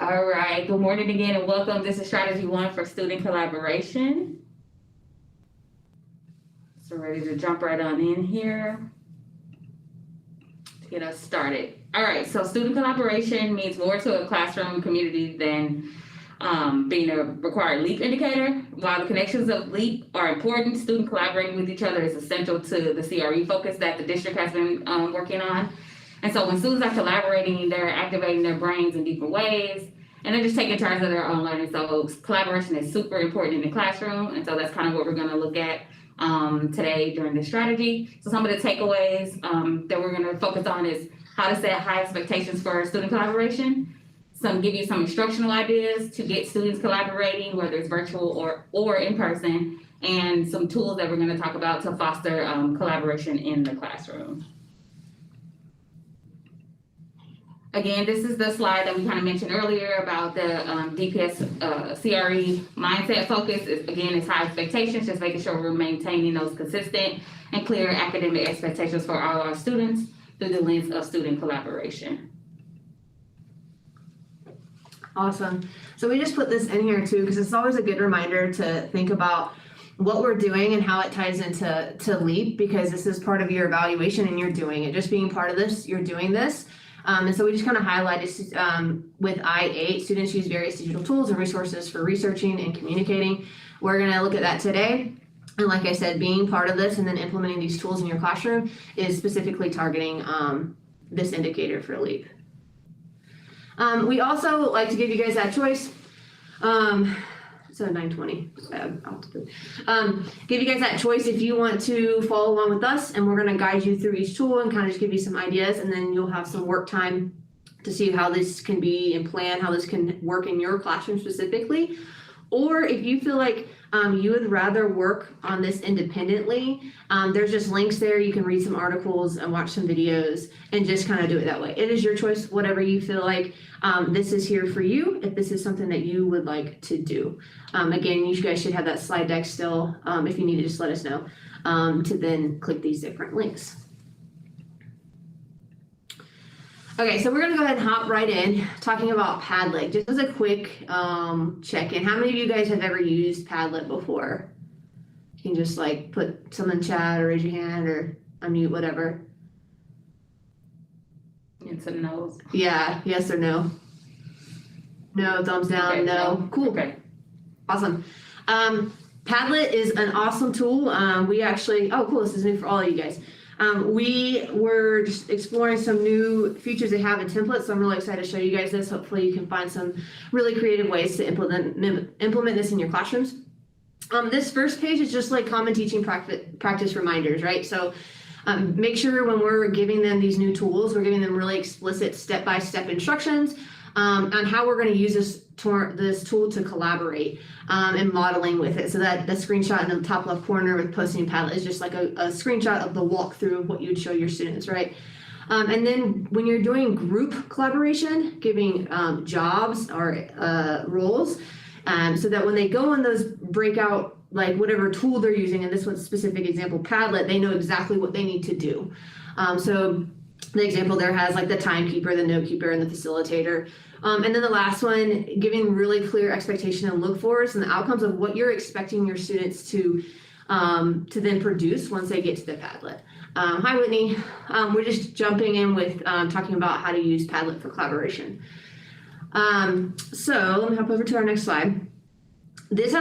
All right, good morning again and welcome. This is Strategy 1 for student collaboration. So ready to jump right on in here to get us started. All right, so student collaboration means more to a classroom community than being a required LEAP indicator. While the connections of LEAP are important, student collaborating with each other is essential to the CRE focus that the district has been working on. And so when students are collaborating, they're activating their brains in deeper ways, and they're just taking charge of their own learning. So collaboration is super important in the classroom, and so that's kind of what we're going to look at today during this strategy. So some of the takeaways that we're going to focus on is how to set high expectations for student collaboration, give you some instructional ideas to get students collaborating, whether it's virtual or in person, and some tools that we're going to talk about to foster collaboration in the classroom. Again, this is the slide that we kind of mentioned earlier about the DPS CRE mindset focus. Again, it's high expectations, just making sure we're maintaining those consistent and clear academic expectations for all our students through the lens of student collaboration. Awesome. So we just put this in here too, because it's always a good reminder to think about what we're doing and how it ties into LEAP, because this is part of your evaluation and you're doing it. Just being part of this, you're doing this. And so we just kind of highlighted with I-8, students use various digital tools and resources for researching and communicating. We're going to look at that today. And like I said, being part of this and then implementing these tools in your classroom is specifically targeting this indicator for LEAP. We also like to give you guys that choice. So 9:20. Give you guys that choice if you want to follow along with us, and we're going to guide you through each tool and kind of just give you some ideas, and then you'll have some work time to see how this can be and plan how this can work in your classroom specifically. Or if you feel like you would rather work on this independently, there's just links there. You can read some articles and watch some videos and just kind of do it that way. It is your choice, whatever you feel like. This is here for you if this is something that you would like to do. Again, you guys should have that slide deck still. If you need to, just let us know to then click these different links. Okay, so we're gonna go ahead and hop right in talking about Padlet. Just as a quick check-in, how many of you guys have ever used Padlet before? You can just like put some in chat or raise your hand or unmute, whatever. And some no's. Yeah, yes or no. No, thumbs down, okay, no. Cool. Okay. Awesome. Padlet is an awesome tool. We actually, oh cool, this is new for all of you guys. We were just exploring some new features they have in templates, so I'm really excited to show you guys this. Hopefully you can find some really creative ways to implement this in your classrooms. This first page is just like common teaching practice reminders, right? So make sure when we're giving them these new tools, we're giving them really explicit step-by-step instructions on how we're going to use this tool to collaborate and modeling with it. So that the screenshot in the top left corner with posting Padlet is just like a screenshot of the walkthrough of what you'd show your students, right? And then when you're doing group collaboration, giving jobs or roles, so that when they go on those breakout, like whatever tool they're using, in this one's specific example, Padlet, they know exactly what they need to do. So the example there has like the timekeeper, the note keeper, and the facilitator. And then the last one, giving really clear expectation and look forwards and the outcomes of what you're expecting your students to then produce once they get to the Padlet. Hi, Whitney. We're just jumping in with talking about how to use Padlet for collaboration. So let me hop over to our next slide. This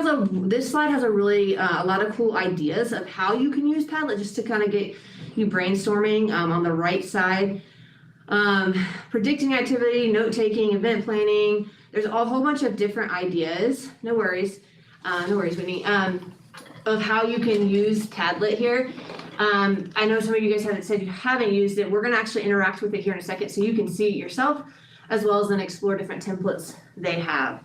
slide has a really a lot of cool ideas of how you can use Padlet, just to kind of get you brainstorming. On the right side, predicting activity, note taking, event planning. There's a whole bunch of different ideas. No worries, Whitney. Of how you can use Padlet here. I know some of you guys haven't said you haven't used it. We're going to actually interact with it here in a second, so you can see it yourself, as well as then explore different templates they have.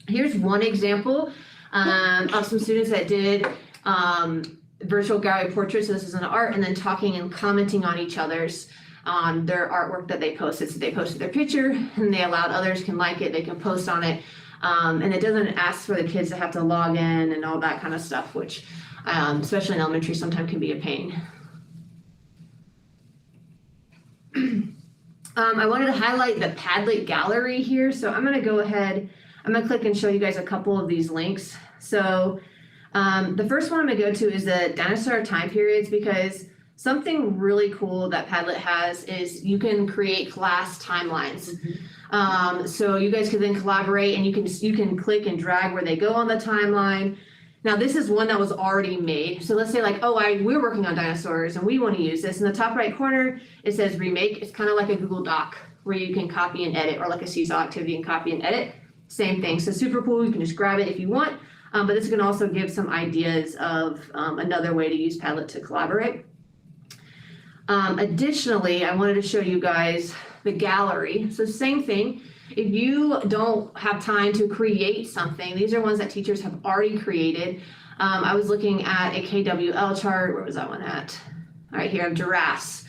Here's one example of some students that did virtual gallery portraits. So this is an art, and then talking and commenting on each other's on their artwork that they posted. So they posted their picture, and they allowed others can like it, they can post on it, and it doesn't ask for the kids to have to log in and all that kind of stuff, which especially in elementary sometimes can be a pain. I wanted to highlight the Padlet Gallery here. So I'm going to go ahead, I'm going to click and show you guys a couple of these links. So the first one I'm going to go to is the dinosaur time periods, because something really cool that Padlet has is you can create class timelines. So you guys can then collaborate, and you can click and drag where they go on the timeline. Now this is one that was already made. So let's say like, oh, we're working on dinosaurs and we want to use this. In the top right corner, it says remake. It's kind of like a Google Doc where you can copy and edit, or like a Seesaw activity and copy and edit. Same thing. So super cool. You can just grab it if you want. But this can also give some ideas of another way to use Padlet to collaborate. Additionally, I wanted to show you guys the gallery. So same thing. If you don't have time to create something, these are ones that teachers have already created. I was looking at a KWL chart. Where was that one at? All right, here, giraffes.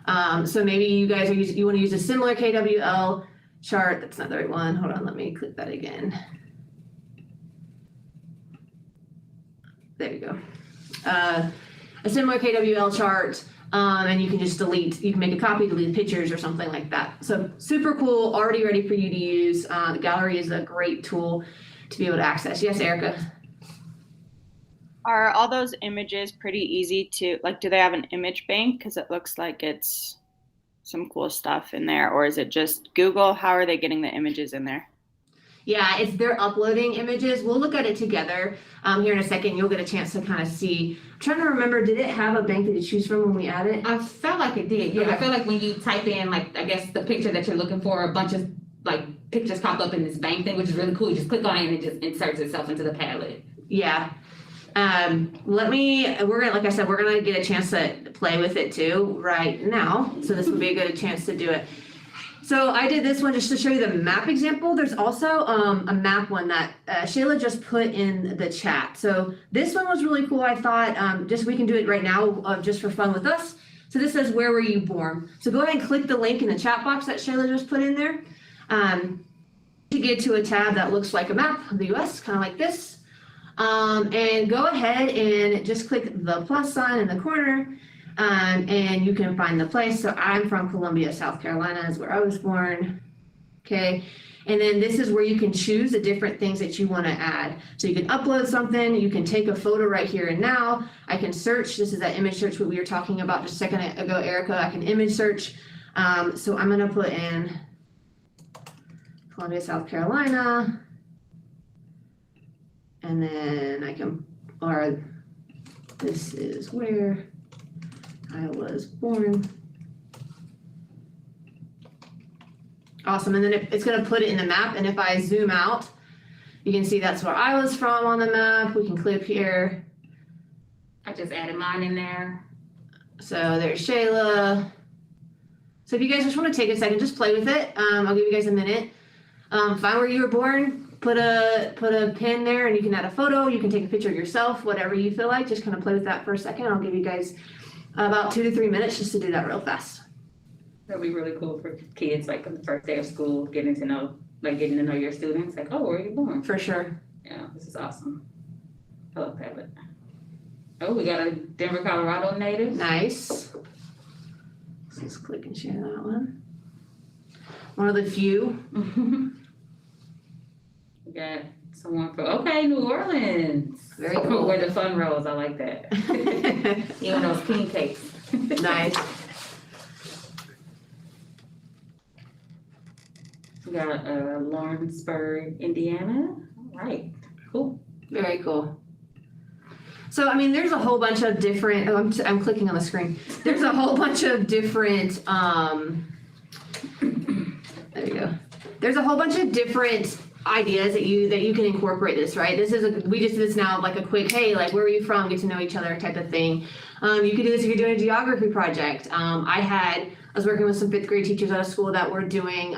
So maybe you guys you want to use a similar KWL chart. That's not the right one. Hold on, let me click that again. There you go. A similar KWL chart. And you can just you can make a copy, delete pictures or something like that. So super cool, already ready for you to use. The gallery is a great tool to be able to access. Yes, Erica? Are all those images pretty easy to, like, do they have an image bank? Because it looks like it's some cool stuff in there. Or is it just Google? How are they getting the images in there? Yeah, they're uploading images. We'll look at it together here in a second. You'll get a chance to kind of see. I'm trying to remember, did it have a bank that you choose from when we add it? I felt like it did. Yeah, Okay. I feel like when you type in, like, I guess the picture that you're looking for, a bunch of like pictures pop up in this bank thing, which is really cool. You just click on it and it just inserts itself into the Padlet. Yeah. Like I said, we're gonna get a chance to play with it too right now. So this will be a good chance to do it. So I did this one just to show you the map example. There's also a map one that Shayla just put in the chat. So this one was really cool. I thought we can do it right now just for fun with us. So this says, where were you born? So go ahead and click the link in the chat box that Shayla just put in there. To get to a tab that looks like a map of the US, kind of like this. And go ahead and just click the plus sign in the corner. And you can find the place. So I'm from Columbia, South Carolina is where I was born. Okay. And then this is where you can choose the different things that you want to add. So you can upload something, you can take a photo right here and now. I can search. This is that image search what we were talking about just a second ago, Erica. I can image search. So I'm going to put in Columbia, South Carolina. And then this is where I was born. Awesome, and then it's gonna put it in the map, and if I zoom out, you can see that's where I was from on the map. We can click here. I just added mine in there. So there's Shayla. So if you guys just wanna take a second, just play with it. I'll give you guys a minute. Find where you were born, put a pin there, and you can add a photo, you can take a picture of yourself, whatever you feel like. Just kind of play with that for a second. I'll give you guys about 2 to 3 minutes just to do that real fast. That'd be really cool for kids, like on the first day of school, getting to know your students. Like, oh, where are you born? For sure. Yeah, this is awesome. I love Padlet. Oh, we got a Denver, Colorado native. Nice. Let's just click and share that one. One of the few. We got someone from, New Orleans. Very cool. Where the fun rolls, I like that. Even those king cakes. Nice. We got Lawrenceburg, Indiana. All right, cool. Very cool. So, I mean, there's a whole bunch of different, I'm clicking on the screen. There's a whole bunch of different, there you go. There's a whole bunch of different ideas that you can incorporate this, right? We just did this now, like a quick, hey, like, where are you from? Get to know each other type of thing. You could do this if you're doing a geography project. I was working with some 5th grade teachers out of school that were doing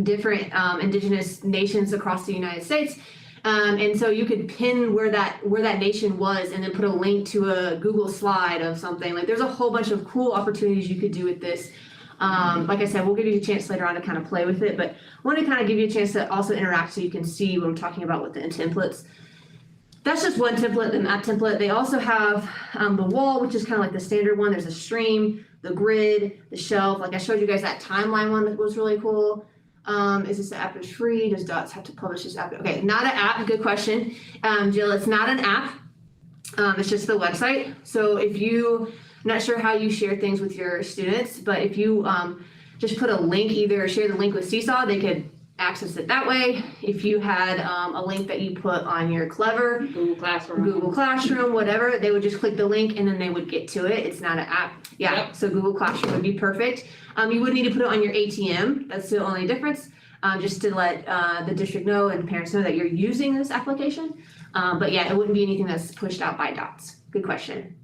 different indigenous nations across the United States. And so you could pin where that nation was and then put a link to a Google slide of something. Like, there's a whole bunch of cool opportunities you could do with this. Like I said, we'll give you a chance later on to kind of play with it, but I want to kind of give you a chance to also interact so you can see what I'm talking about with the templates. That's just one template, the map template. They also have the wall, which is kind of like the standard one. There's a stream. the grid, the shelf. Like I showed you guys that timeline one that was really cool. Is this app is free? Does Dots have to publish this app? Okay, not an app. Good question, Jill. It's not an app. It's just the website. So if you, I'm not sure how you share things with your students, but if you just put a link, either share the link with Seesaw, they could access it that way. If you had a link that you put on your Clever, Google Classroom, whatever, they would just click the link and then they would get to it. It's not an app. Yeah, Yep. So Google Classroom would be perfect. You would need to put it on your ATM. That's the only difference, just to let the district know and parents know that you're using this application. But yeah, it wouldn't be anything that's pushed out by Dots. Good question.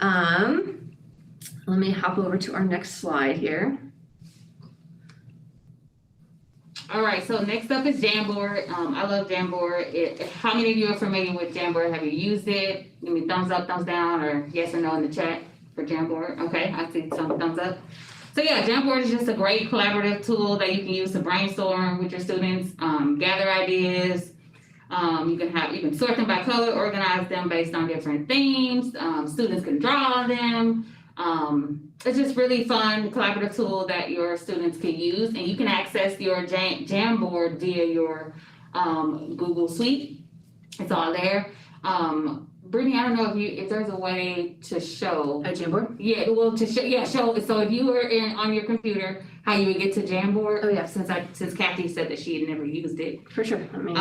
Let me hop over to our next slide here. All right, so next up is Jamboard. I love Jamboard. How many of you are familiar with Jamboard? Have you used it? Give me thumbs up, thumbs down, or yes or no in the chat for Jamboard. Okay, I see some thumbs up. So yeah, Jamboard is just a great collaborative tool that you can use to brainstorm with your students, gather ideas. You can sort them by color, organize them based on different themes. Students can draw them. It's just really fun collaborative tool that your students can use, and you can access your Jamboard via your Google Suite. It's all there. Brittany, I don't know if there's a way to show A Jamboard? Yeah, well, show. So if you were on your computer, how you would get to Jamboard? Oh yeah, Since Kathy said that she had never used it. for sure. Let me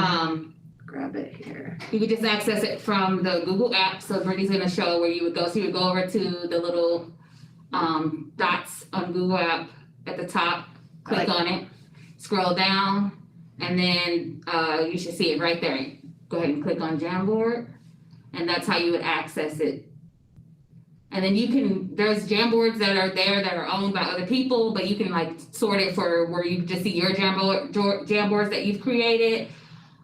grab it here. You could just access it from the Google app. So Brittany's gonna show where you would go. So you would go over to the little dots on Google app at the top, click on it, scroll down, and then you should see it right there. Go ahead and click on Jamboard, and that's how you would access it. And then there's Jamboards that are there that are owned by other people, but you can like sort it for where you just see your Jamboards that you've created.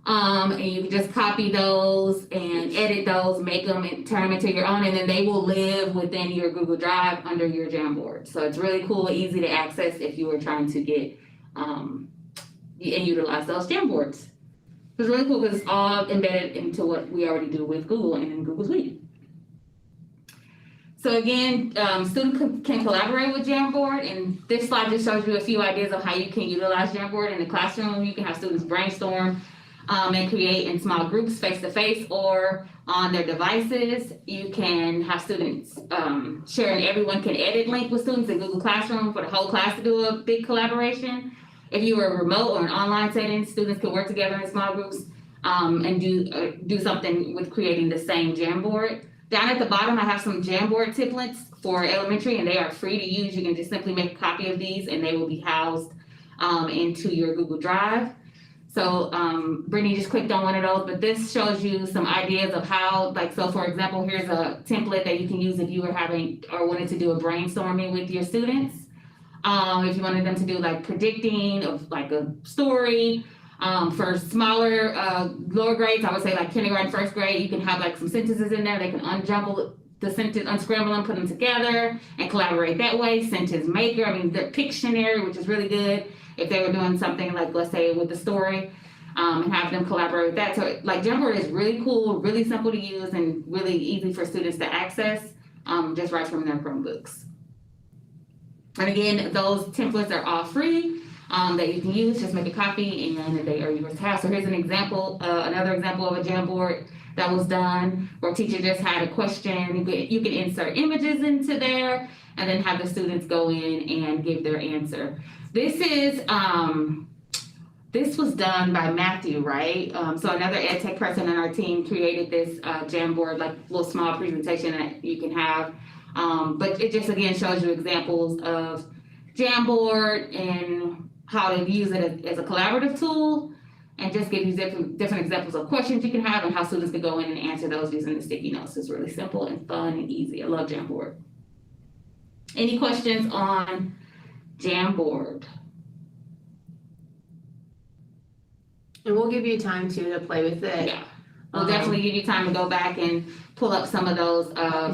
And you can just copy those and edit those, make them and turn them into your own, and then they will live within your Google Drive under your Jamboard. So it's really cool, easy to access if you were trying to get and utilize those Jamboards. It's really cool because it's all embedded into what we already do with Google and in Google Suite. So again, students can collaborate with Jamboard, and this slide just shows you a few ideas of how you can utilize Jamboard in the classroom. You can have students brainstorm and create in small groups, face-to-face, or on their devices. You can have students share, and everyone can edit link with students in Google Classroom for the whole class to do a big collaboration. If you were remote or an online setting, students can work together in small groups and do something with creating the same Jamboard. Down at the bottom, I have some Jamboard templates for elementary, and they are free to use. You can just simply make a copy of these, and they will be housed into your Google Drive. So Brittany just clicked on one of those, but this shows you some ideas of how, so for example, here's a template that you can use if you were having or wanted to do a brainstorming with your students. If you wanted them to do like predicting of like a story. For smaller lower grades, I would say like kindergarten, first grade, you can have like some sentences in there. They can unjumble the sentence, unscramble them, put them together, and collaborate that way. Sentence maker, the Pictionary, which is really good if they were doing something like, let's say, with the story, and have them collaborate with that. So like Jamboard is really cool, really simple to use, and really easy for students to access, just right from their Chromebooks. And again, those templates are all free that you can use. Just make a copy and they are yours to have. So here's an example, another example of a Jamboard that was done where a teacher just had a question. You can insert images into there and then have the students go in and give their answer. This was done by Matthew, right? So another ed tech person on our team created this Jamboard, like little small presentation that you can have. But it just again shows you examples of Jamboard and how to use it as a collaborative tool, and just give you different examples of questions you can have and how students can go in and answer those using the sticky notes. It's really simple and fun and easy. I love Jamboard. Any questions on Jamboard? And we'll give you time to play with it. Yeah, we'll definitely give you time to go back and pull up some of those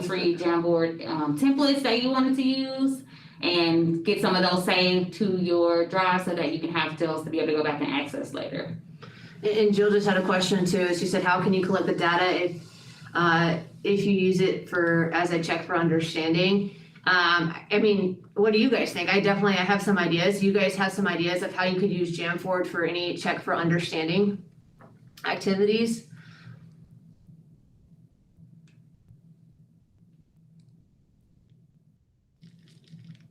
free Jamboard templates that you wanted to use, and get some of those saved to your drive so that you can have those to be able to go back and access later. And Jill just had a question too. She said, how can you collect the data if you use it as a check for understanding? I mean, what do you guys think? I have some ideas. You guys have some ideas of how you could use Jamboard for any check for understanding activities?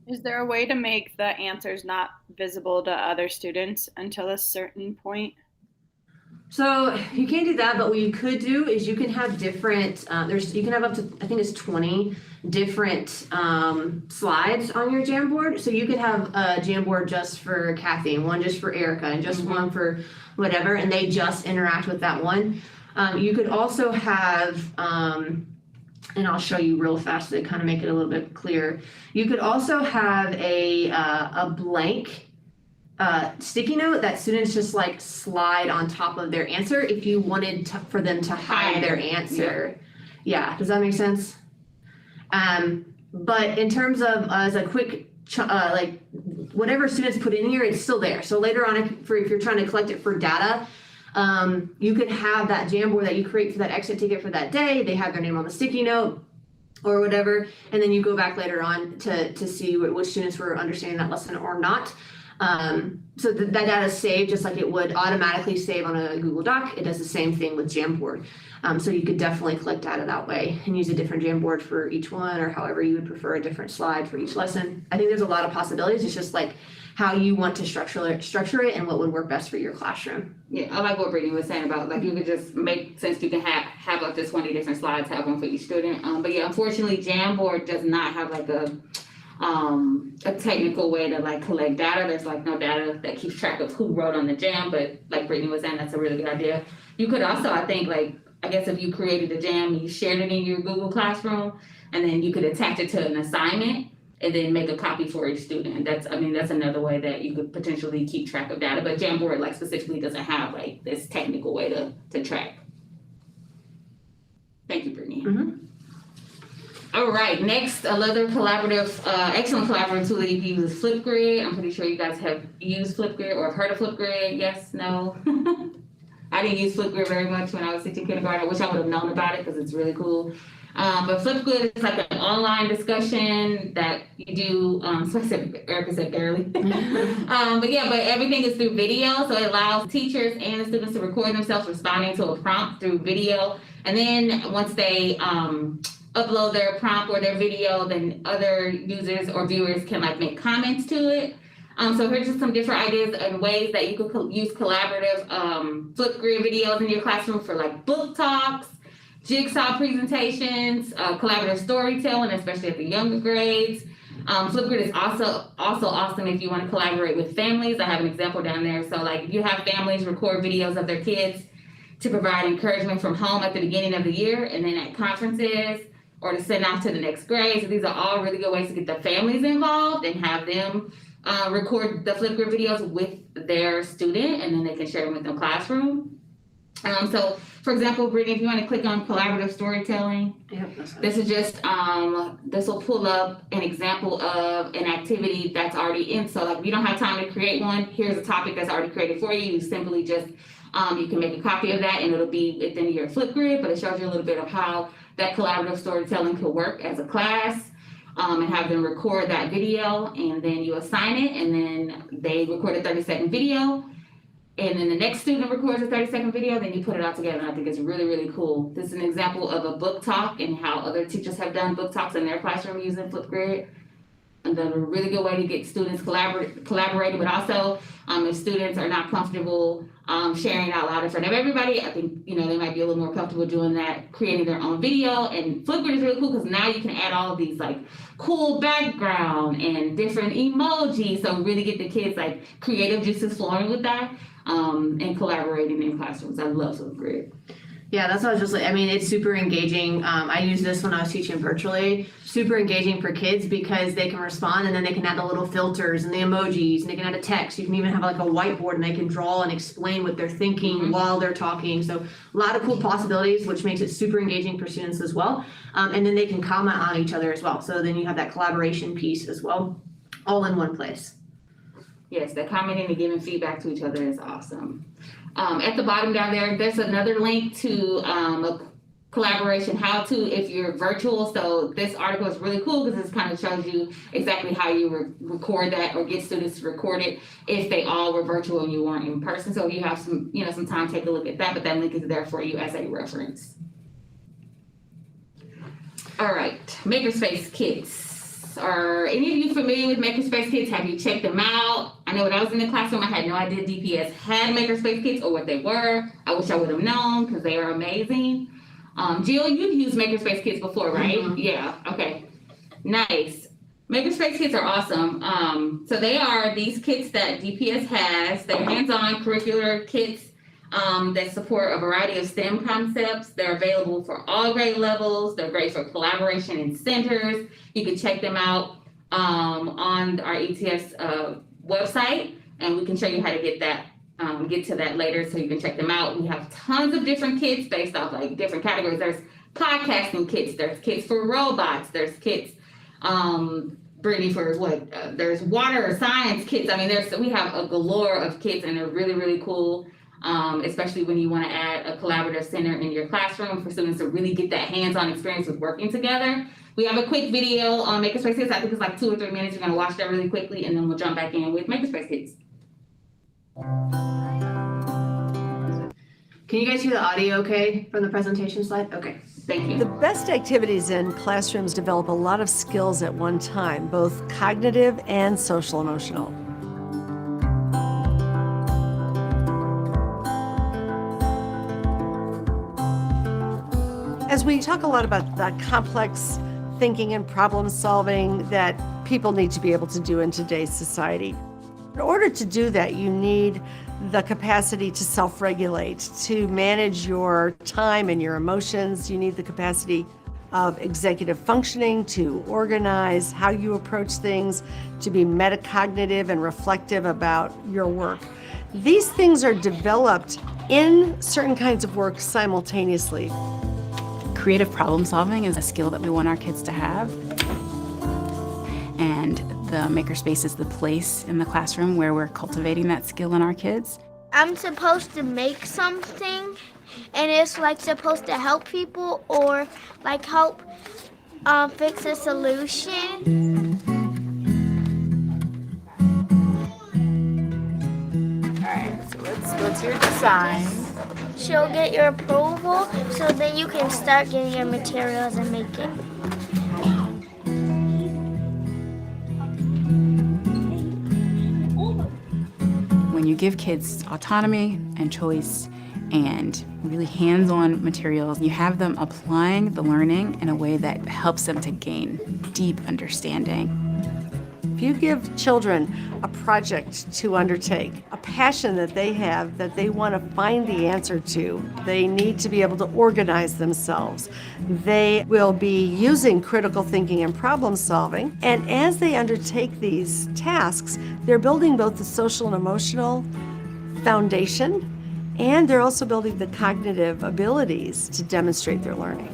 Is there a way to make the answers not visible to other students until a certain point? So you can't do that, but what you could do is you can have different, you can have up to, I think it's 20 different slides on your Jamboard. So you could have a Jamboard just for Kathy and one just for Erica and just one for whatever, and they just interact with that one. You could also have, and I'll show you real fast to kind of make it a little bit clearer. You could also have a blank sticky note that students just like slide on top of their answer if you wanted for them to hide their answer. Yeah, does that make sense? But in terms of as a quick, like whatever students put in here, it's still there. So later on, if you're trying to collect it for data, you could have that Jamboard that you create for that exit ticket for that day. They have their name on the sticky note or whatever, and then you go back later on to see which students were understanding that lesson or not. So that data is saved just like it would automatically save on a Google Doc. It does the same thing with Jamboard. So you could definitely collect data that way and use a different Jamboard for each one, or however you would prefer a different slide for each lesson. I think there's a lot of possibilities. It's just like how you want to structure it and what would work best for your classroom. Yeah, I like what Brittany was saying about like you could just make, since you can have up to 20 different slides, have one for each student. But yeah, unfortunately, Jamboard does not have like a technical way to like collect data. There's like no data that keeps track of who wrote on the jam, but like Brittany was saying, that's a really good idea. You could also, I think, like, I guess if you created a jam, you shared it in your Google Classroom, and then you could attach it to an assignment and then make a copy for each student. That's another way that you could potentially keep track of data, but Jamboard like specifically doesn't have like this technical way to track. Thank you, Brittany. All right, next, another excellent collaborative tool that you can use is Flipgrid. I'm pretty sure you guys have used Flipgrid or have heard of Flipgrid. Yes, no? I didn't use Flipgrid very much when I was teaching kindergarten. I wish I would have known about it because it's really cool. But Flipgrid is like an online discussion that you do, so I said, Erica said barely. But everything is through video, so it allows teachers and the students to record themselves responding to a prompt through video. And then once they upload their prompt or their video, then other users or viewers can like make comments to it. So here's just some different ideas and ways that you could use collaborative Flipgrid videos in your classroom for like book talks, jigsaw presentations, collaborative storytelling, especially at the younger grades. Flipgrid is also awesome if you want to collaborate with families. I have an example down there. So like if you have families record videos of their kids to provide encouragement from home at the beginning of the year and then at conferences, or to send out to the next grade. So these are all really good ways to get the families involved and have them record the Flipgrid videos with their student, and then they can share them with the classroom. So for example, Brittany, if you want to click on collaborative storytelling, this is just, this will pull up an example of an activity that's already in. So like if you don't have time to create one, here's a topic that's already created for you. You simply just, you can make a copy of that and it'll be within your Flipgrid, but it shows you a little bit of how that collaborative storytelling could work as a class, and have them record that video, and then you assign it, and then they record a 30-second video, and then the next student records a 30-second video, then you put it all together, and I think it's really, really cool. This is an example of a book talk and how other teachers have done book talks in their classroom using Flipgrid. And a really good way to get students collaborating, but also if students are not comfortable sharing out loud in front of everybody, I think they might be a little more comfortable doing that, creating their own video. And Flipgrid is really cool because now you can add all of these like cool background and different emojis, so really get the kids like creative juices flowing with that, and collaborating in classrooms. I love Flipgrid. Yeah, that's what I was just like. I mean, it's super engaging. I used this when I was teaching virtually. Super engaging for kids because they can respond, and then they can add the little filters and the emojis, and they can add a text. You can even have like a whiteboard, and they can draw and explain what they're thinking while they're talking. So a lot of cool possibilities, which makes it super engaging for students as well. And then they can comment on each other as well. So then you have that collaboration piece as well, all in one place. Yes, the commenting and giving feedback to each other is awesome. At the bottom down there, there's another link to collaboration how-to if you're virtual. So this article is really cool because this kind of shows you exactly how you record that or get students to record it if they all were virtual and you weren't in person. So if you have some time, take a look at that, but that link is there for you as a reference. All right, makerspace kits. Are any of you familiar with makerspace kits? Have you checked them out? I know when I was in the classroom, I had no idea DPS had makerspace kits or what they were. I wish I would have known because they are amazing. Jill, you've used makerspace kits before, right? Mm-hmm. Yeah, okay. Nice. Makerspace kits are awesome. So they are these kits that DPS has. They're hands-on curricular kits that support a variety of STEM concepts. They're available for all grade levels. They're great for collaboration in centers. You can check them out on our ETS website, and we can show you how to get to that later so you can check them out. We have tons of different kits based off like different categories. There's podcasting kits, there's kits for robots, there's kits, Brittany, for what? There's water science kits. I mean, we have a galore of kits, and they're really, really cool. Especially when you want to add a collaborative center in your classroom for students to really get that hands-on experience with working together. We have a quick video on Makerspace Kits. I think it's like 2 or 3 minutes. We're going to watch that really quickly, and then we'll jump back in with Makerspace Kits. Can you guys hear the audio okay from the presentation slide? Okay, thank you. The best activities in classrooms develop a lot of skills at one time, both cognitive and social emotional. As we talk a lot about the complex thinking and problem solving that people need to be able to do in today's society, in order to do that, you need the capacity to self-regulate, to manage your time and your emotions. You need the capacity of executive functioning, to organize how you approach things, to be metacognitive and reflective about your work. These things are developed in certain kinds of work simultaneously. Creative problem solving is a skill that we want our kids to have. And the makerspace is the place in the classroom where we're cultivating that skill in our kids. I'm supposed to make something, and it's like supposed to help people or like help fix a solution. All right, so what's your design? She'll get your approval, so then you can start getting your materials and make it. When you give kids autonomy and choice and really hands-on materials, you have them applying the learning in a way that helps them to gain deep understanding. If you give children a project to undertake, a passion that they have, that they want to find the answer to, they need to be able to organize themselves. They will be using critical thinking and problem solving. And as they undertake these tasks, they're building both the social and emotional foundation, and they're also building the cognitive abilities to demonstrate their learning.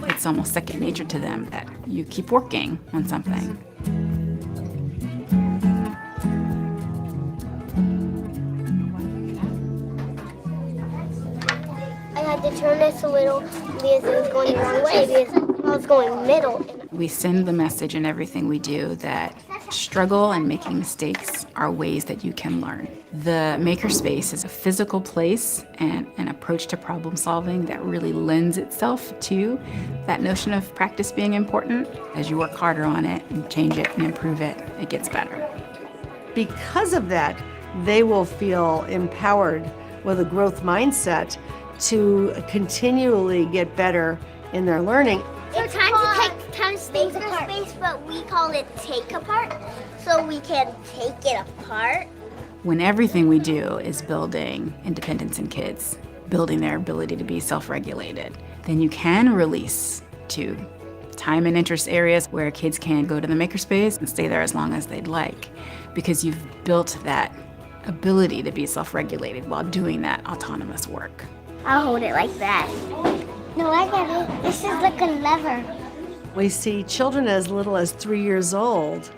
It's almost second nature to them that you keep working on something. I had to turn this a little because it was going the wrong way because I was going middle. We send the message in everything we do that struggle and making mistakes are ways that you can learn. The makerspace is a physical place and an approach to problem solving that really lends itself to that notion of practice being important. As you work harder on it and change it and improve it, it gets better. Because of that, they will feel empowered with a growth mindset to continually get better in their learning. It's time to take things apart. Space, but we call it take apart, so we can take it apart. When everything we do is building independence in kids, building their ability to be self-regulated, then you can release to time and interest areas where kids can go to the makerspace and stay there as long as they'd like, because you've built that ability to be self-regulated while doing that autonomous work. I'll hold it like that. No, I got it. This is like a lever. We see children as little as 3 years old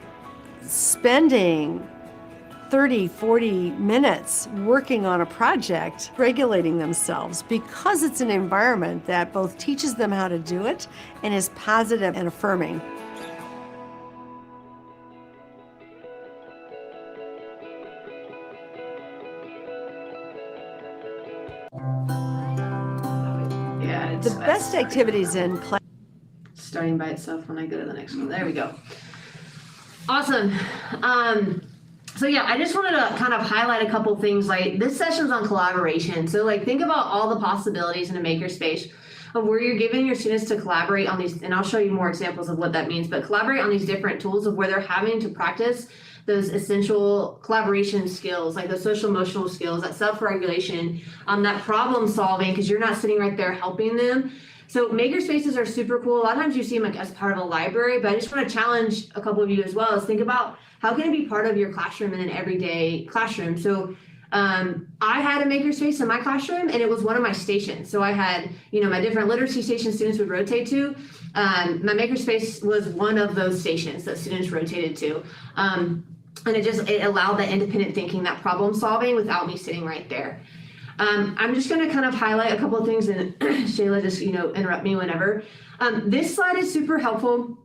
spending 30, 40 minutes working on a project, regulating themselves, because it's an environment that both teaches them how to do it and is positive and affirming. Yeah, The best activities in class. Starting by itself when I go to the next one. There we go. Awesome. So yeah, I just wanted to kind of highlight a couple things. Like this session's on collaboration. So like think about all the possibilities in a makerspace of where you're giving your students to collaborate on these, and I'll show you more examples of what that means, but collaborate on these different tools of where they're having to practice those essential collaboration skills, like those social emotional skills, that self-regulation, that problem solving, because you're not sitting right there helping them. So makerspaces are super cool. A lot of times you see them like as part of a library, but I just want to challenge a couple of you as well is think about how can it be part of your classroom in an everyday classroom. So I had a makerspace in my classroom and it was one of my stations. So I had, my different literacy stations students would rotate to. My makerspace was one of those stations that students rotated to. And it allowed that independent thinking, that problem solving without me sitting right there. I'm just going to kind of highlight a couple of things, and Shayla, just interrupt me whenever. This slide is super helpful.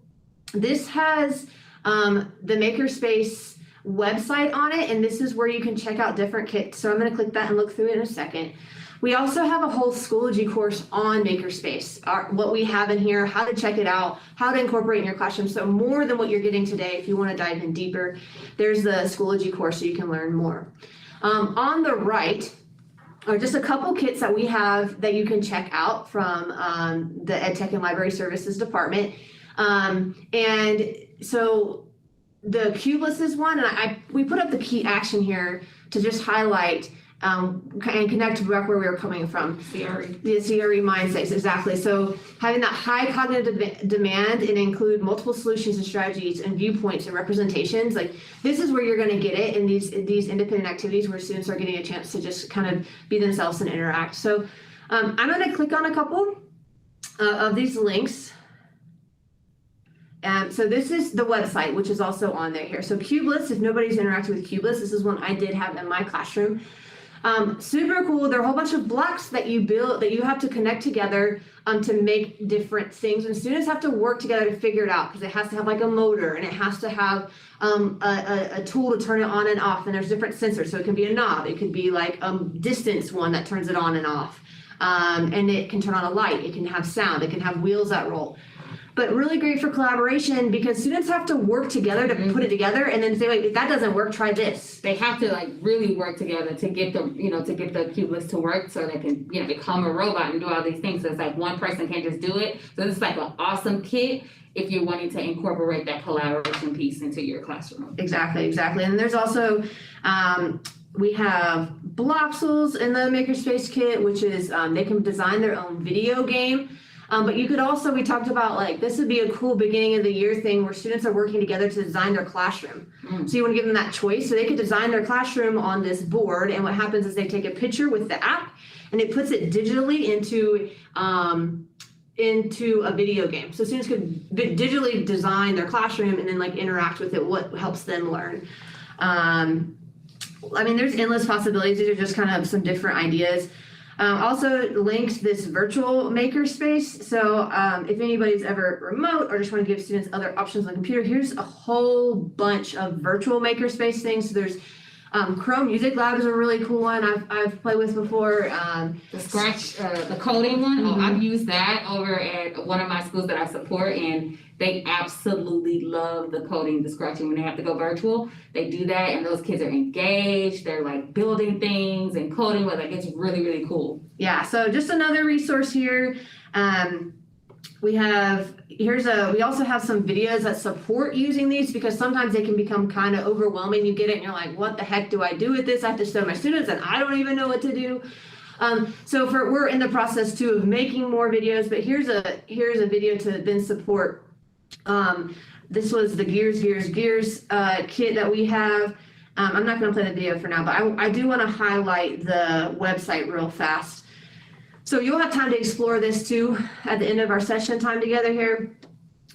This has the Makerspace website on it, and this is where you can check out different kits. So I'm going to click that and look through it in a second. We also have a whole Schoology course on Makerspace, what we have in here, how to check it out, how to incorporate in your classroom. So more than what you're getting today, if you want to dive in deeper, there's the Schoology course so you can learn more. On the right are just a couple kits that we have that you can check out from the EdTech and Library Services Department. And so the Cubeless is one, and we put up the key action here to just highlight and connect to where we were coming from. CRE. The CRE mindsets, exactly. So having that high cognitive demand and include multiple solutions and strategies and viewpoints and representations, like this is where you're going to get it in these independent activities where students are getting a chance to just kind of be themselves and interact. So I'm going to click on a couple of these links. So this is the website, which is also on there here. So Cubeless, if nobody's interacted with Cubeless, this is one I did have in my classroom. Super cool. There are a whole bunch of blocks that you build that you have to connect together to make different things. And students have to work together to figure it out because it has to have like a motor and it has to have a tool to turn it on and off. And there's different sensors. So it can be a knob. It could be like a distance one that turns it on and off. And it can turn on a light. It can have sound. It can have wheels that roll. But really great for collaboration because students have to work together to put it together and then say, wait, if that doesn't work, try this. They have to like really work together to get the Cubeless to work so they can, become a robot and do all these things. So it's like one person can't just do it. So this is like an awesome kit if you're wanting to incorporate that collaboration piece into your classroom. Exactly. And there's also, we have Bloxels in the Makerspace kit, which is they can design their own video game. But you could also, we talked about like, this would be a cool beginning of the year thing where students are working together to design their classroom. So you want to give them that choice. So they could design their classroom on this board. And what happens is they take a picture with the app and it puts it digitally into a video game. So students could digitally design their classroom and then like interact with it, what helps them learn. There's endless possibilities. These are just kind of some different ideas. Also linked this virtual makerspace. So if anybody's ever remote or just want to give students other options on the computer, here's a whole bunch of virtual makerspace things. So there's Chrome Music Lab is a really cool one I've played with before. The Scratch, the coding one, I've used that over at one of my schools that I support, and they absolutely love the coding, the scratching when they have to go virtual. They do that, and those kids are engaged. They're like building things and coding, but like it's really, really cool. Yeah, so just another resource here. We also have some videos that support using these because sometimes they can become kind of overwhelming. You get it and you're like, what the heck do I do with this? I have to show my students and I don't even know what to do. We're in the process too of making more videos, but here's a video to then support. This was the Gears kit that we have. I'm not going to play the video for now, but I do want to highlight the website real fast. So you'll have time to explore this too at the end of our session time together here.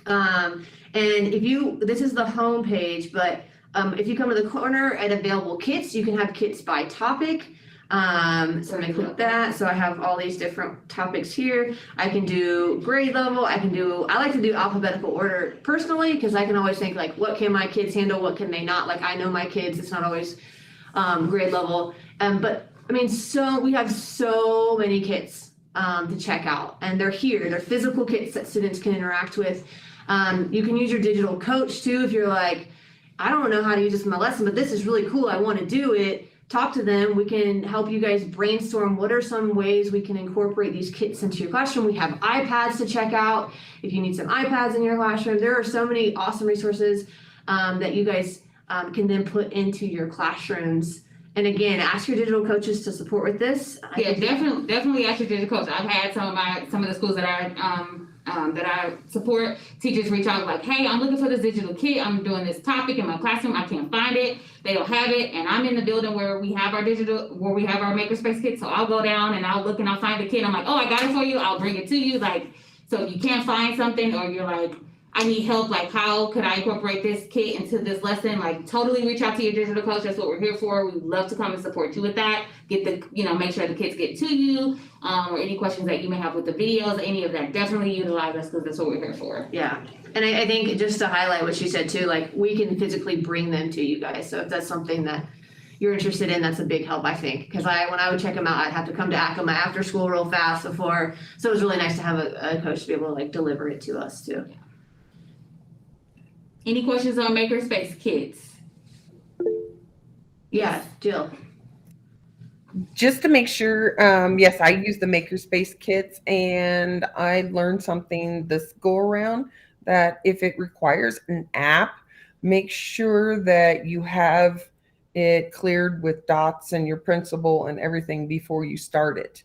And this is the home page, but if you come to the corner at available kits, you can have kits by topic. So I'm gonna click that. So I have all these different topics here. I can do grade level. I like to do alphabetical order personally, because I can always think like, what can my kids handle? What can they not? Like, I know my kids, it's not always grade level. But I mean, we have so many kits to check out, and they're here. They're physical kits that students can interact with. You can use your digital coach too if you're like, I don't know how to use this in my lesson, but this is really cool. I want to do it. Talk to them. We can help you guys brainstorm what are some ways we can incorporate these kits into your classroom. We have iPads to check out if you need some iPads in your classroom. There are so many awesome resources that you guys can then put into your classrooms. And again, ask your digital coaches to support with this. Yeah, definitely ask your digital coach. I've had some of the schools that I support, teachers reach out like, hey, I'm looking for this digital kit. I'm doing this topic in my classroom. I can't find it. They don't have it. And I'm in the building where we have our makerspace kit. So I'll go down and I'll look and I'll find the kit. I'm like, oh, I got it for you. I'll bring it to you. Like, so if you can't find something, or you're like, I need help, like, how could I incorporate this kit into this lesson? Like, totally reach out to your digital coach. That's what we're here for. We'd love to come and support you with that. Make sure the kids get to you, or any questions that you may have with the videos, any of that. Definitely utilize us, because that's what we're here for. Yeah. And I think just to highlight what she said too, like, we can physically bring them to you guys. So if that's something that you're interested in, that's a big help, I think. Because when I would check them out, I'd have to come to Acoma after school real fast before. So it was really nice to have a coach to be able to like deliver it to us too. Any questions on makerspace kits? Yeah, Jill. Just to make sure, yes, I use the makerspace kits, and I learned something this go around, that if it requires an app, make sure that you have it cleared with dots and your principal and everything before you start it.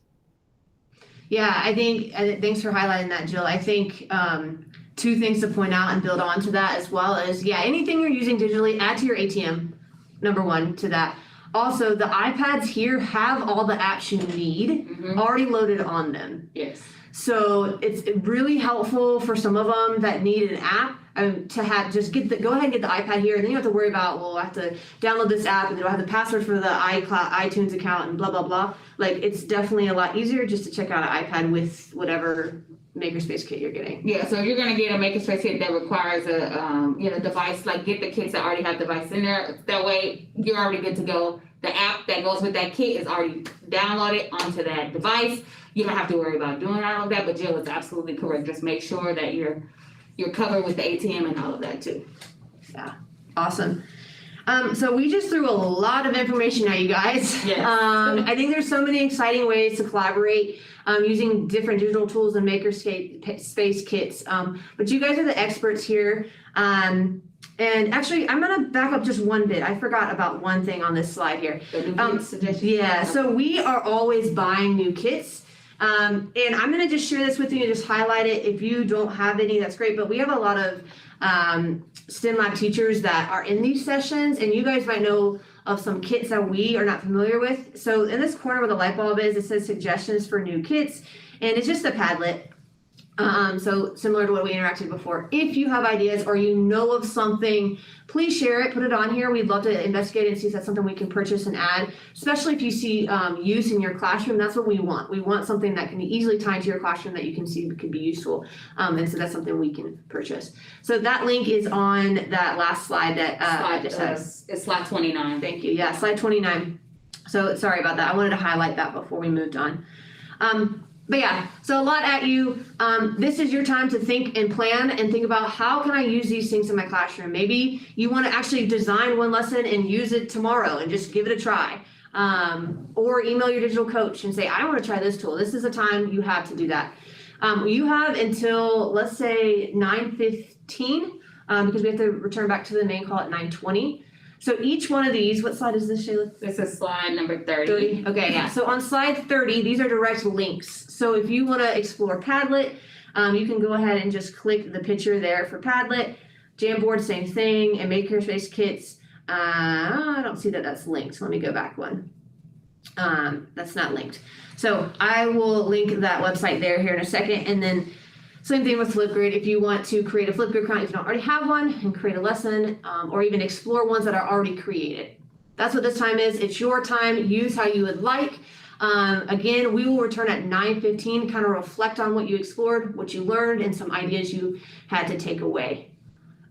Yeah, I think, thanks for highlighting that, Jill. I think two things to point out and build on to that, as well as, anything you're using digitally, add to your ATM, number one, to that. Also, the iPads here have all the apps you need already loaded on them. Yes. So it's really helpful for some of them that need an app to have, go ahead and get the iPad here, and then you don't have to worry about, well, I have to download this app, and then I have the password for the iTunes account and blah, blah, blah. Like, it's definitely a lot easier just to check out an iPad with whatever makerspace kit you're getting. Yeah, so if you're gonna get a makerspace kit that requires a device, like, get the kits that already have device in there. That way you're already good to go. The app that goes with that kit is already downloaded onto that device. You don't have to worry about doing all of that. But Jill is absolutely correct. Just make sure that you're covered with the ATM and all of that too. Yeah, awesome. So we just threw a lot of information at you guys. Yes. I think there's so many exciting ways to collaborate using different digital tools and makerspace kits. But you guys are the experts here. And actually, I'm gonna back up just one bit. I forgot about one thing on this slide here. Yeah, so we are always buying new kits. And I'm gonna just share this with you and just highlight it. If you don't have any, that's great. But we have a lot of STEM lab teachers that are in these sessions, and you guys might know of some kits that we are not familiar with. So in this corner where the light bulb is, it says suggestions for new kits, and it's just a Padlet. So similar to what we interacted before. If you have ideas or you know of something, please share it, put it on here. We'd love to investigate and see if that's something we can purchase and add, especially if you see use in your classroom. That's what we want. We want something that can be easily tied to your classroom that you can see could be useful. And so that's something we can purchase. So that link is on that last slide that just has. It's slide 29. Thank you. Yeah, slide 29. So sorry about that. I wanted to highlight that before we moved on. But yeah, so a lot at you. This is your time to think and plan and think about how can I use these things in my classroom. Maybe you want to actually design one lesson and use it tomorrow and just give it a try. Or email your digital coach and say, I want to try this tool. This is the time you have to do that. You have until, let's say, 9:15 because we have to return back to the main call at 9:20. So each one of these, what slide is this, Shayla? This is slide number 30. 30. Okay, yeah. So on slide 30, these are direct links. So if you want to explore Padlet, you can go ahead and just click the picture there for Padlet. Jamboard, same thing, and makerspace kits. I don't see that that's linked. So let me go back one. That's not linked. So I will link that website there here in a second. And then Same thing with Flipgrid. If you want to create a Flipgrid account, if you don't already have one, and create a lesson, or even explore ones that are already created. That's what this time is. It's your time. Use how you would like. Again, we will return at 9:15, kind of reflect on what you explored, what you learned, and some ideas you had to take away.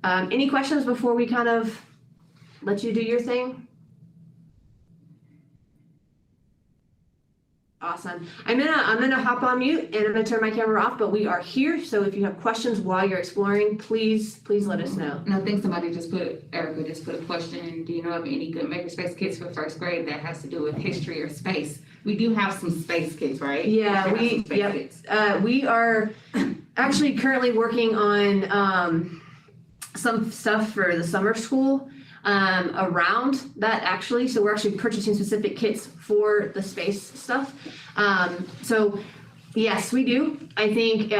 Any questions before we kind of let you do your thing? Awesome. I'm gonna hop on mute and I'm gonna turn my camera off, but we are here. So if you have questions while you're exploring, please let us know. And I think Erica just put a question. Do you know of any good makerspace kits for first grade that has to do with history or space? We do have some space kits, right? Yeah, we are actually currently working on some stuff for the summer school around that actually. So we're actually purchasing specific kits for the space stuff. So yes, we do. I think,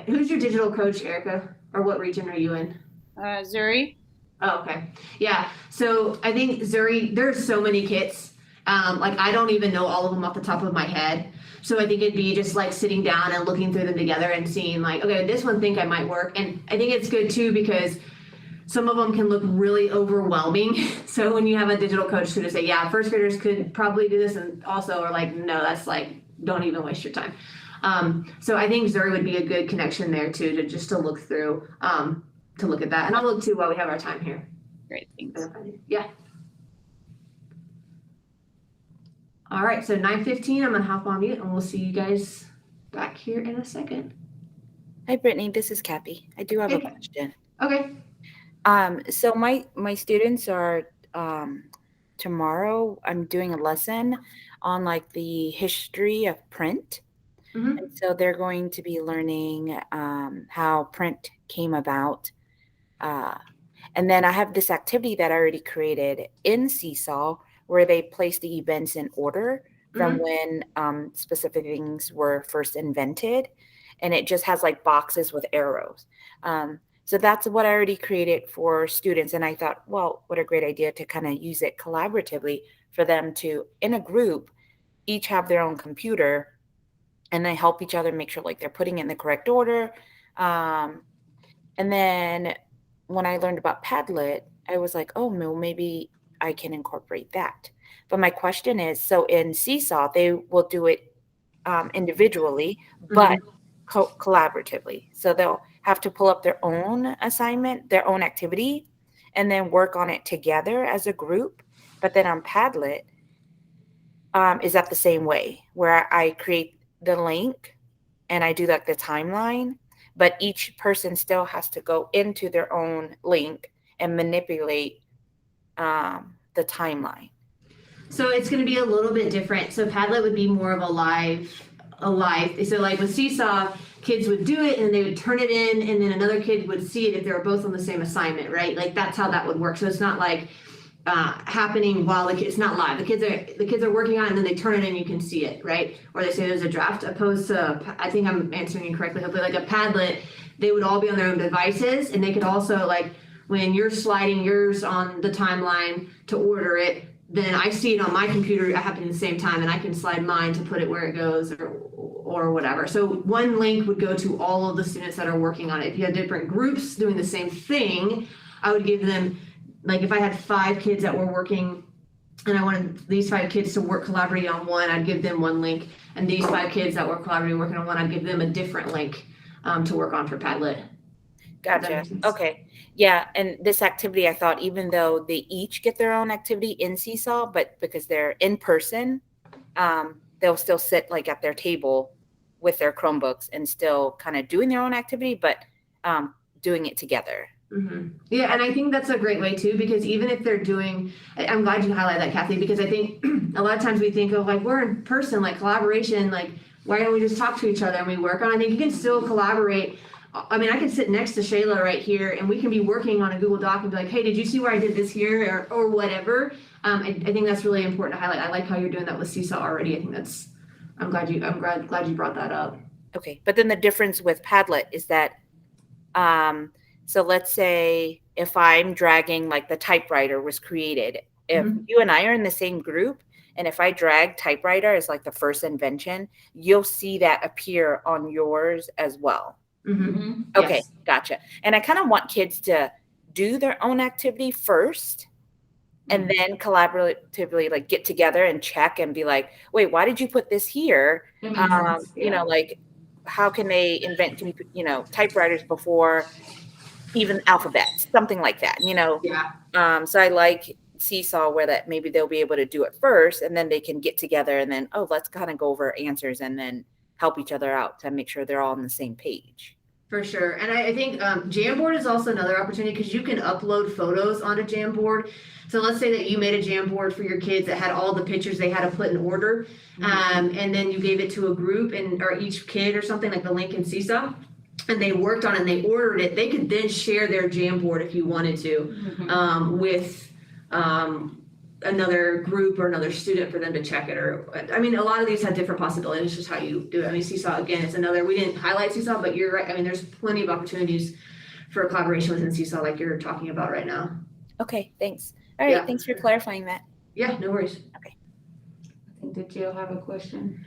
who's your digital coach, Erica? Or what region are you in? Zuri. Oh, okay. Yeah. So I think Zuri, there's so many kits. Like I don't even know all of them off the top of my head. So I think it'd be just like sitting down and looking through them together and seeing like, okay, this one think I might work. And I think it's good too, because some of them can look really overwhelming. So when you have a digital coach to say, yeah, first graders could probably do this, and also are like, no, that's like, don't even waste your time. So I think Zuri would be a good connection there too, to look through, to look at that. And I'll look too while we have our time here. Great, thanks. Yeah. All right, so 9:15, I'm gonna hop on mute and we'll see you guys back here in a second. Hi, Brittany. This is Kathy. I do have a Hey. question. Okay. So my students are tomorrow. I'm doing a lesson on like the history of print, Mhm. and so they're going to be learning how print came about. And then I have this activity that I already created in Seesaw where they place the events in order from when specific things were first invented. And it just has like boxes with arrows. So that's what I already created for students. And I thought, well, what a great idea to kind of use it collaboratively for them to, in a group, each have their own computer and they help each other make sure like they're putting it in the correct order. And then when I learned about Padlet, I was like, oh, no, maybe I can incorporate that. But my question is, so in Seesaw, they will do it individually, but collaboratively. So they'll have to pull up their own assignment, their own activity, and then work on it together as a group. But then on Padlet, is that the same way where I create the link and I do like the timeline, but each person still has to go into their own link and manipulate the timeline. So it's going to be a little bit different. So Padlet would be more of a live. So like with Seesaw, kids would do it and they would turn it in, and then another kid would see it if they were both on the same assignment, right? Like that's how that would work. So it's not like happening while it's not live. The kids are working on it and then they turn it in, you can see it, right? Or they say there's a draft, opposed to, I think I'm answering you correctly, hopefully, like a Padlet, they would all be on their own devices, and they could also, like when you're sliding yours on the timeline to order it, then I see it on my computer happening at the same time, and I can slide mine to put it where it goes or whatever. So one link would go to all of the students that are working on it. If you had different groups doing the same thing, I would give them, like if I had 5 kids that were working and I wanted these 5 kids to work collaborating on one, I'd give them one link. And these 5 kids that were collaborating working on one, I'd give them a different link to work on for Padlet. Gotcha. Okay. Yeah. And this activity, I thought, even though they each get their own activity in Seesaw, but because they're in person, they'll still sit like at their table with their Chromebooks and still kind of doing their own activity, but doing it together. Mm-hmm. Yeah, and I think that's a great way too, because even if they're doing, I'm glad you highlight that, Kathy, because I think a lot of times we think of like, we're in person, like collaboration, like why don't we just talk to each other and we work on, I think you can still collaborate. I mean, I can sit next to Shayla right here and we can be working on a Google Doc and be like, hey, did you see where I did this here or whatever? I think that's really important to highlight. I like how you're doing that with Seesaw already. I think that's, I'm glad you brought that up. Okay. But then the difference with Padlet is that, so let's say if I'm dragging, like the typewriter was created, if you and I are in the same group, and if I drag typewriter as like the first invention, you'll see that appear on yours as well. Mhm. Okay, Yes. gotcha. And I kind of want kids to do their own activity first and then collaboratively like get together and check and be like, wait, why did you put this here? That makes sense. You know, like how can they invent, you know, typewriters before even alphabets, something like that, you know? Yeah. So I like Seesaw where that maybe they'll be able to do it first and then they can get together and then, oh, let's kind of go over answers and then help each other out to make sure they're all on the same page. For sure. And I think Jamboard is also another opportunity because you can upload photos onto Jamboard. So let's say that you made a Jamboard for your kids that had all the pictures they had to put in order. And then you gave it to a group or each kid or something like the link in Seesaw. And they worked on it and they ordered it. They could then share their Jamboard if you wanted to with another group or another student for them to check it. Or I mean, a lot of these have different possibilities. It's just how you do it. I mean, Seesaw, again, it's another, we didn't highlight Seesaw, but you're right. I mean, there's plenty of opportunities for collaboration within Seesaw like you're talking about right now. Okay, thanks. All right, Yeah. thanks for clarifying that. Yeah, no worries. Okay. I think that Jill have a question.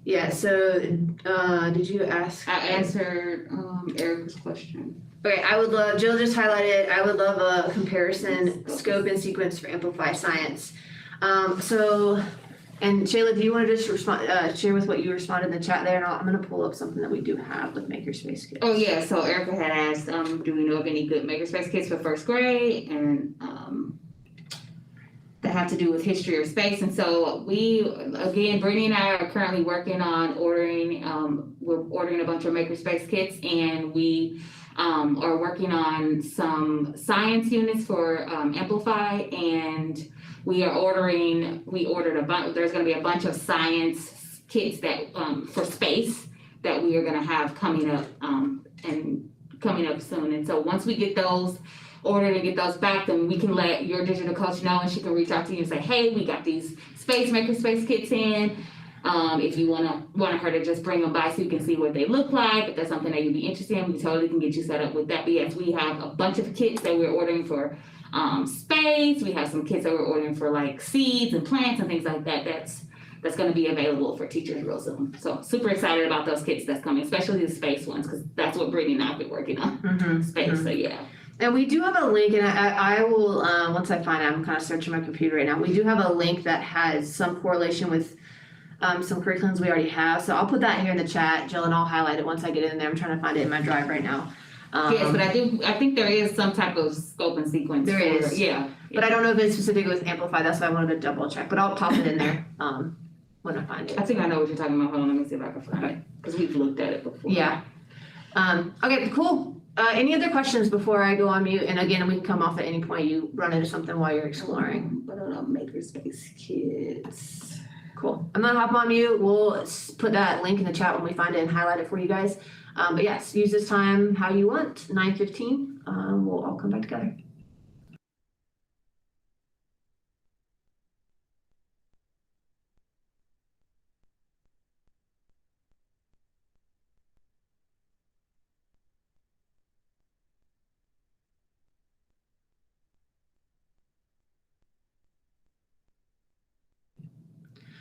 Yeah, so did you ask? I answered Erica's question. Okay, I would love, Jill just highlighted, I would love a comparison scope and sequence for Amplify Science. And Shayla, do you want to just respond, share with what you responded in the chat there? And I'm going to pull up something that we do have with Makerspace Kids. Oh yeah, so Erica had asked, do we know of any good Makerspace Kids for first grade? And that have to do with history or space. And so Brittany and I are currently working on ordering, we're ordering a bunch of Makerspace kits and we are working on some science units for Amplify and we ordered a bunch, there's gonna be a bunch of science kits that, for space that we are gonna have coming up soon. And so once we get those ordered and get those back, then we can let your digital coach know and she can reach out to you and say, hey, we got these Makerspace kits in. If you want her to just bring them by so you can see what they look like, if that's something that you'd be interested in, we totally can get you set up with that. But yes, we have a bunch of kits that we're ordering for space. We have some kits that we're ordering for like seeds and plants and things like that. That's going to be available for teachers real soon. So super excited about those kits that's coming, especially the space ones, because that's what Brittany and I have been working on, space. So yeah. And we do have a link, and I will, once I find it, I'm kind of searching my computer right now. We do have a link that has some correlation with some curriculums we already have. So I'll put that here in the chat, Jill, and I'll highlight it once I get it in there. I'm trying to find it in my drive right now. Yes, but I think there is some type of scope and sequence. There is. Yeah. But I don't know if it's specific with Amplify. That's why I wanted to double check. But I'll pop it in there when I find it. I think I know what you're talking about. Hold on, let me see if I can find it. Because we've looked at it before. Yeah. Okay, cool. Any other questions before I go on mute? And again, we can come off at any point you run into something while you're exploring. But I don't know, Makerspace Kids. Cool. I'm gonna hop on mute. We'll put that link in the chat when we find it and highlight it for you guys. But yes, use this time how you want. 9:15. We'll all come back together.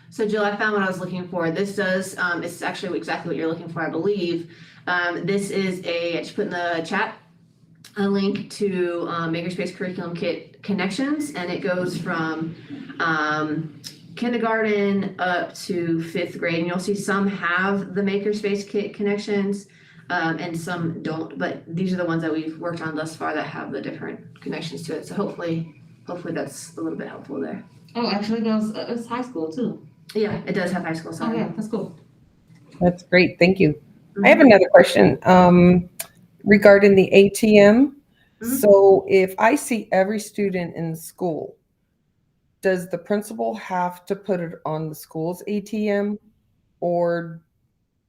So Jill, I found what I was looking for. This does, it's actually exactly what you're looking for, I believe. This is I just put in the chat a link to Makerspace Curriculum Kit Connections, and it goes from kindergarten up to 5th grade. And you'll see some have the Makerspace Kit Connections and some don't, but these are the ones that we've worked on thus far that have the different connections to it. So hopefully that's a little bit helpful there. Oh, actually, it's high school too. Yeah, it does have high school science. Oh yeah, that's cool. That's great. Thank you. I have another question regarding the ATM. So if I see every student in the school, does the principal have to put it on the school's ATM, or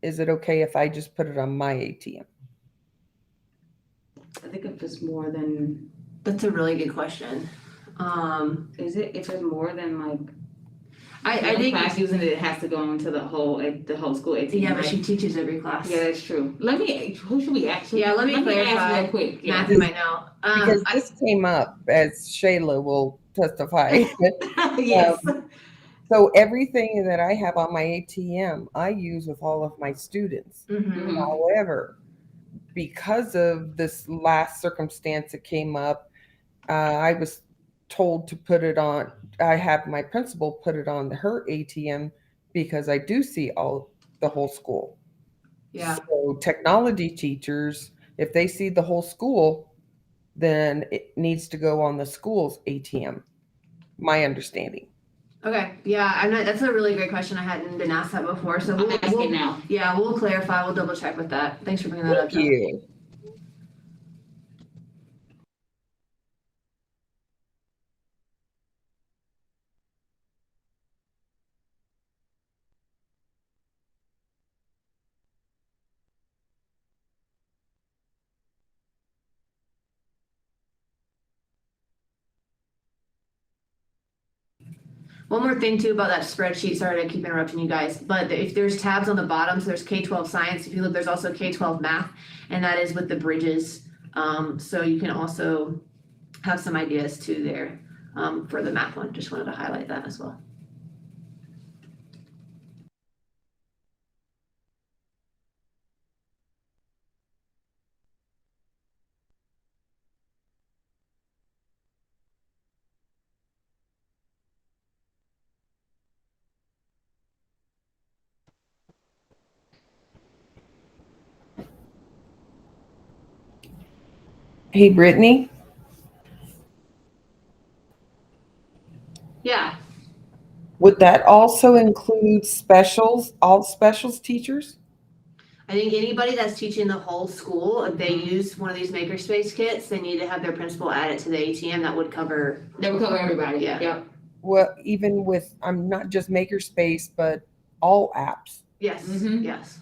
is it okay if I just put it on my ATM? I think if it's more than, That's a really good question. is it? If it's more than like, I think class using it, it has to go into the whole school ATM. yeah, but right? she teaches every class. Yeah, that's true. Who should we actually? Yeah, let me clarify. ask real quick. Yeah. Matthew might know. Because this came up, as Shayla will testify. Yes. So everything that I have on my ATM, I use with all of my students. Mhm. However, because of this last circumstance that came up, I was told to put it on. I have my principal put it on her ATM because I do see the whole school. Yeah. So technology teachers, if they see the whole school, then it needs to go on the school's ATM. My understanding. Okay. Yeah. I'm not. That's a really great question. I hadn't been asked that before. So I'm asking now. Yeah, we'll clarify. We'll double check with that. Thanks for bringing that up, Thank John. you. One more thing too about that spreadsheet, sorry to keep interrupting you guys, but if there's tabs on the bottom, so there's K-12 science, if you look, there's also K-12 math, and that is with the bridges. So you can also have some ideas too there for the math one. Just wanted to highlight that as well. Hey, Brittany. Yeah, Would that also include all specials teachers? I think anybody that's teaching the whole school, if they use one of these makerspace kits, they need to have their principal add it to the ATM. That would cover. That would cover everybody. Yeah. Yep. Well, even with, I'm not just makerspace, but all apps. Yes. Mhm. Yes.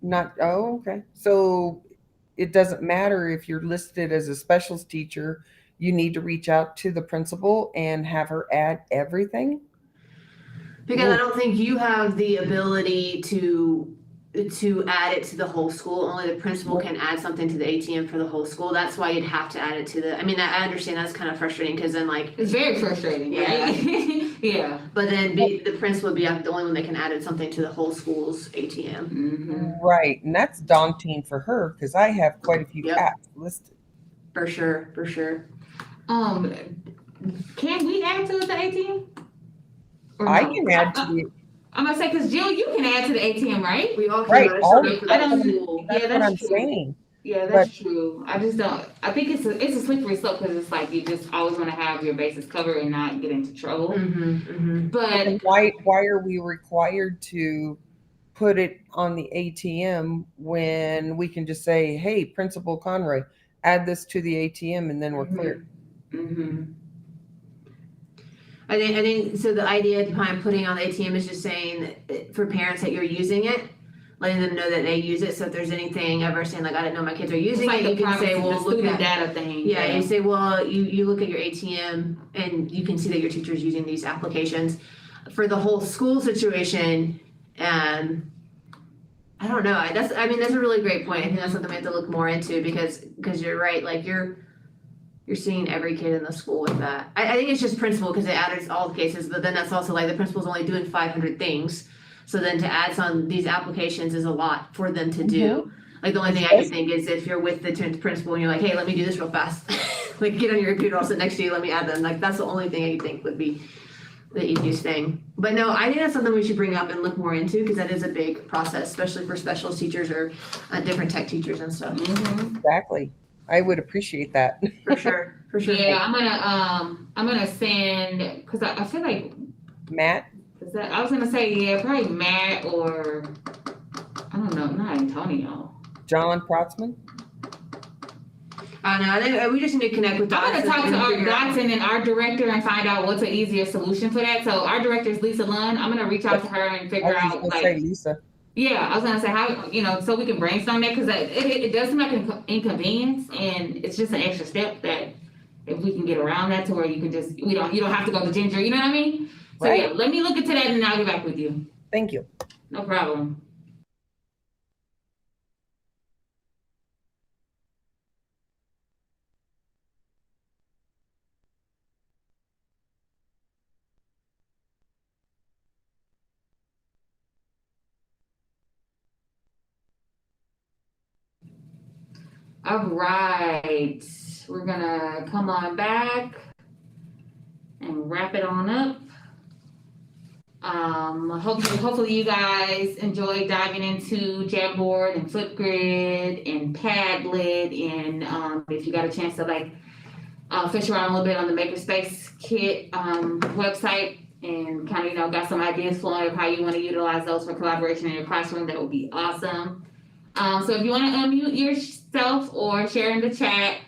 Not, oh, okay. So it doesn't matter if you're listed as a specials teacher, you need to reach out to the principal and have her add everything? Because I don't think you have the ability to add it to the whole school. Only the principal can add something to the ATM for the whole school. That's why you'd have to add it to the. I mean, I understand that's kind of frustrating because then like. It's very frustrating, right? Yeah. But then the principal would be the only one that can add something to the whole school's ATM. Mm-hmm. Right. And that's daunting for her because I have quite a few Yep. apps listed. For sure. For sure. Can we add to the ATM? Or I no? can add to the. I'm gonna say because Jill, you can add to the ATM, right? We all can. Right, But all- it's not I don't- for the school. That's Yeah, what that's I'm true. saying. Yeah, that's true. I just don't. I think it's a slippery slope because it's like you just always want to have your bases covered and not get into trouble. Mm-hmm, mm-hmm. But And why are we required to put it on the ATM when we can just say, hey, Principal Conroy, add this to the ATM and then we're clear? Mm-hmm. I think so. The idea behind putting on the ATM is just saying that for parents that you're using it, letting them know that they use it. So if there's anything ever saying like I didn't know my kids are It's using like it, the you can say, privacy, well, the look student at. data thing. Yeah, you say, well, you look at your ATM and you can see that your teacher's using these applications. For the whole school situation, I don't know. That's a really great point. I think that's something we have to look more into because you're right. Like you're seeing every kid in the school with that. I think it's just principal because it added all the cases, but then that's also like the principal's only doing 500 things. So then to add some these applications is a lot for them to do. Like the only thing I can think is if you're with the principal and you're like, hey, let me do this real fast. Like get on your computer, I'll sit next to you, let me add them. Like that's the only thing I think would be the easiest thing. But no, I think that's something we should bring up and look more into because that is a big process, especially for special teachers or different tech teachers and stuff. Mm-hmm. Exactly. I would appreciate that. For sure. Yeah, I'm gonna send because I feel like Matt? I was gonna say yeah, probably Matt or I don't know, not Antonio. John Protzman? No, I think we just need to connect with I'm gonna Dotson talk to and our figure out- Dotson and our director and find out what's an easier solution for that. So our director is Lisa Lunn. I'm gonna reach out to her and I figure was out going to like say Lisa. yeah, I was gonna say how so we can brainstorm that because it does seem like an inconvenience and it's just an extra step that if we can get around that to where you can just you don't have to go to Ginger, you know what I mean? So Right. yeah, let me look into that and I'll get back with you. Thank you. No problem. All right, we're gonna come on back and wrap it on up. Hopefully you guys enjoyed diving into Jamboard and Flipgrid and Padlet, and if you got a chance to like fish around a little bit on the makerspace kit website and kind of got some ideas flowing of how you want to utilize those for collaboration in your classroom, that would be awesome. So if you want to unmute yourself or share in the chat,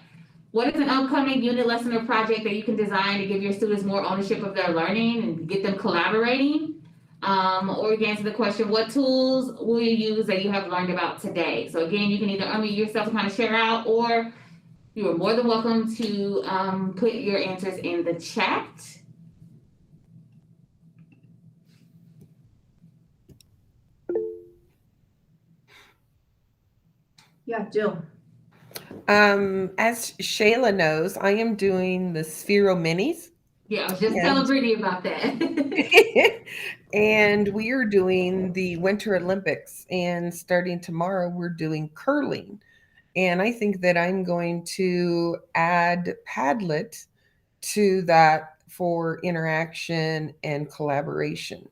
what is an upcoming unit, lesson, or project that you can design to give your students more ownership of their learning and get them collaborating? Or you can answer the question, what tools will you use that you have learned about today? So again, you can either unmute yourself and kind of share out, or you are more than welcome to put your answers in the chat. Yeah, Jill. As Shayla knows, I am doing the Sphero Minis. Yeah, I was just telling Brittany about that. And we are doing the Winter Olympics. And starting tomorrow, we're doing curling. And I think that I'm going to add Padlet to that for interaction and collaboration.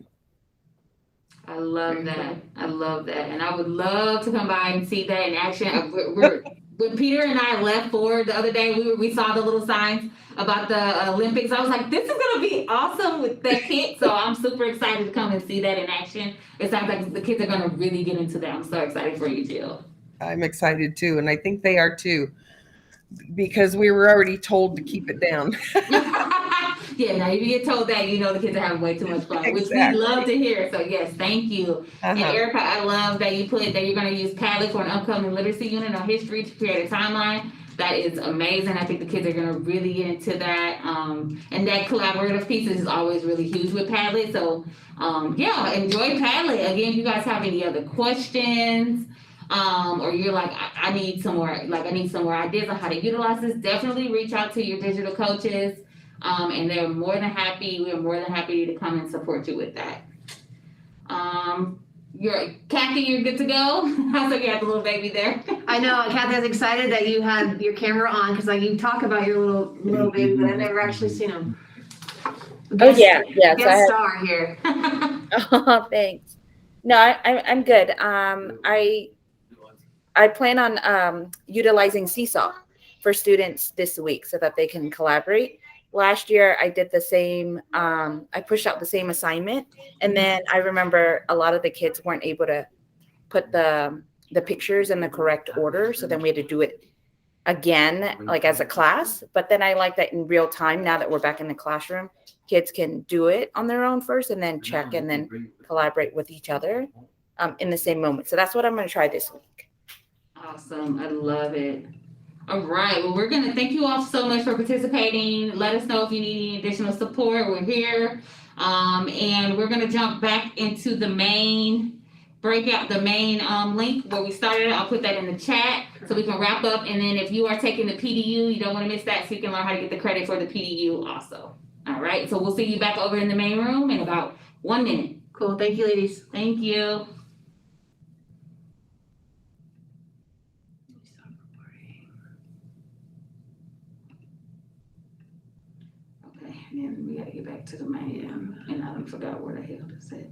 I love that. I love that. And I would love to come by and see that in action. When Peter and I left for the other day, we saw the little signs about the Olympics. I was like, this is going to be awesome with that kit. So I'm super excited to come and see that in action. It sounds like the kids are going to really get into that. I'm so excited for you, Jill. I'm excited too. And I think they are too, because we were already told to keep it down. Yeah, now if you get told that, the kids are having way too much fun, which we love to hear. So yes, thank you. And Erica, I love that you put that you're going to use Padlet for an upcoming literacy unit on history to create a timeline. That is amazing. I think the kids are going to really get into that. And that collaborative piece is always really huge with Padlet. So yeah, enjoy Padlet. Again, if you guys have any other questions, or you're like, I need some more ideas on how to utilize this, definitely reach out to your digital coaches. And we are more than happy to come and support you with that. Kathy, you're good to go. I said you had the little baby there. I know, Kathy, I was excited that you had your camera on, because like you talk about your little baby, but I've never actually seen him. Guest star here. Oh, thanks. No, I'm good. I plan on utilizing Seesaw for students this week so that they can collaborate. Last year, I did the same. I pushed out the same assignment, and then I remember a lot of the kids weren't able to put the pictures in the correct order, so then we had to do it again, like as a class. But then I like that in real time. Now that we're back in the classroom, kids can do it on their own first, and then check, and then collaborate with each other in the same moment. So that's what I'm going to try this week. Awesome. I love it. All right. Well, we're going to thank you all so much for participating. Let us know if you need any additional support. We're here. And we're going to jump back into the main breakout, the main link where we started. I'll put that in the chat so we can wrap up. And then if you are taking the PDU, you don't want to miss that, so you can learn how to get the credit for the PDU also. All right. So we'll see you back over in the main room in about 1 minute. Cool. Thank you, ladies. Thank you. And we gotta get back to the main, and I forgot where the hell to say.